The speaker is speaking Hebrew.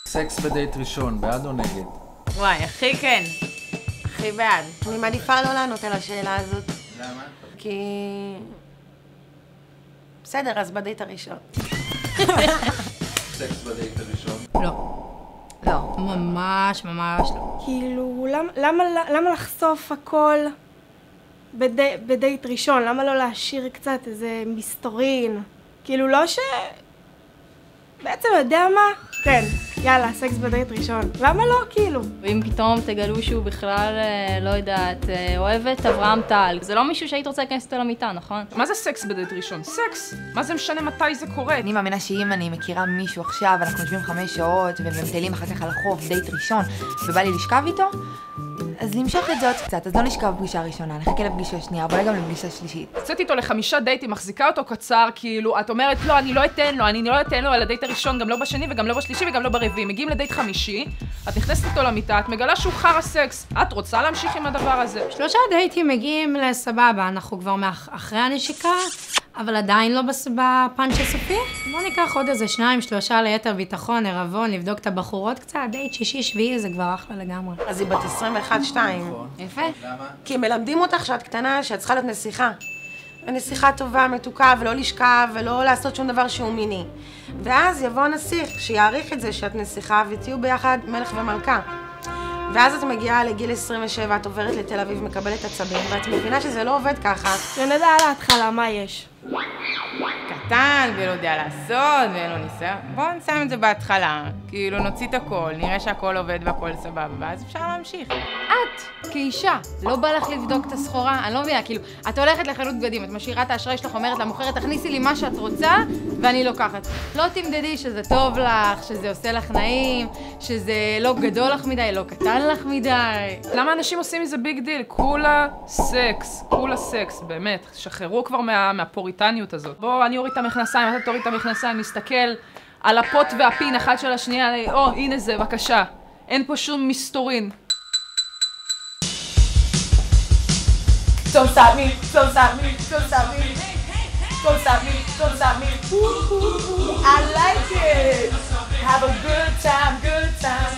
סקס בדייט ראשון, בעד או נגד? וואי, הכי כן. הכי בעד. אני מעדיפה לא לענות על השאלה הזאת. למה? כי... בסדר, אז בדייט הראשון. סקס בדייט הראשון? לא. לא. ממש לא. כאילו, למה לחשוף הכל בדייט ראשון? למה לא להשאיר קצת איזה מסתורין? כאילו, לא ש... בעצם יודע מה? כן, יאללה, סקס בדייט ראשון. למה לא, כאילו? ואם פתאום תגלו שהוא בכלל, לא יודעת, אוהב את אברהם טל, זה לא מישהו שהיית רוצה להיכנס אותו למיטה, נכון? מה זה סקס בדייט ראשון? סקס! מה זה משנה מתי זה קורה? אני מאמינה שאם אני מכירה מישהו עכשיו, אנחנו יושבים 5 שעות ומטיילים אחר כך על החוף, דייט ראשון, ובא לי לשכב איתו, אז נמשוך את זה עוד קצת, אז לא נשכב פגישה ראשונה, נחכה לפגישה שנייה, אבל גם לפגישה שלישית. יצאתי איתו ל5 דייטים, מחזיקה אותו קצר, כאילו, את אומרת, לא, אני לא אתן לו על הדייט הראשון, גם לא בשני וגם לא בשלישי וגם לא ברביעי. מגיעים לדייט 5, את נכנסת איתו למיטה, את מגלה שהוא חרא סקס. את רוצה להמשיך עם הדבר הזה? 3 דייטים מגיעים לסבבה, אנחנו כבר אחרי הנשיקה, אבל עדיין לא בפאנץ' הסופי. בוא ניקח עוד איזה 2-3 ליתר ביטחון, ערבון, לבדוק את הבחורות קצת, דייט 6-7 זה כבר אחלה לגמרי. אז היא בת 21-2. יפה. למה? כי מלמדים אותך שאת קטנה, שאת צריכה להיות נסיכה. ונסיכה טובה, מתוקה, ולא לשכב, ולא לעשות שום דבר שהוא מיני. ואז יבוא הנסיך, שיעריך את זה שאת נסיכה, ותהיו ביחד מלך ומלכה. ואז את מגיעה לגיל 27, את עוברת לתל אביב, מקבלת עצבים, ואת מבינה שזה לא עובד ככה. שנדע על ההתחלה מה יש. קטן, ולא יודע לעשות, ואין לו ניסיון. בואו נסיים את זה בהתחלה. כאילו, נוציא את הכל, נראה שהכל עובד והכל סבבה, ואז אפשר להמשיך. את, כאישה, לא בא לך לבדוק את הסחורה? אני לא מבינה, כאילו, את הולכת לחנות בגדים, את משאירה את האשראי שלך, אומרת למוכרת, תכניסי לי מה שאת רוצה, ואני לוקחת. לא תמדדי שזה טוב לך, שזה עושה לך נעים, שזה לא גדול לך מדי, לא קטן לך מדי. למה אנשים עושים מזה ביג דיל? כולה סקס, באמת. שחררו כבר מהפוריטניות הזאת. בוא, אני אוריד את המכנסיים, אתה תוריד את המכנסיים, נסתכל על הפוט והפין אחד של השנייה, הנה זה, בבקשה. אין פה שום מסתורין. Don't stop me, don't stop me, don't stop me. Don't stop me, don't stop me. Ooh, ooh, ooh, I like it. Have a good time, good time.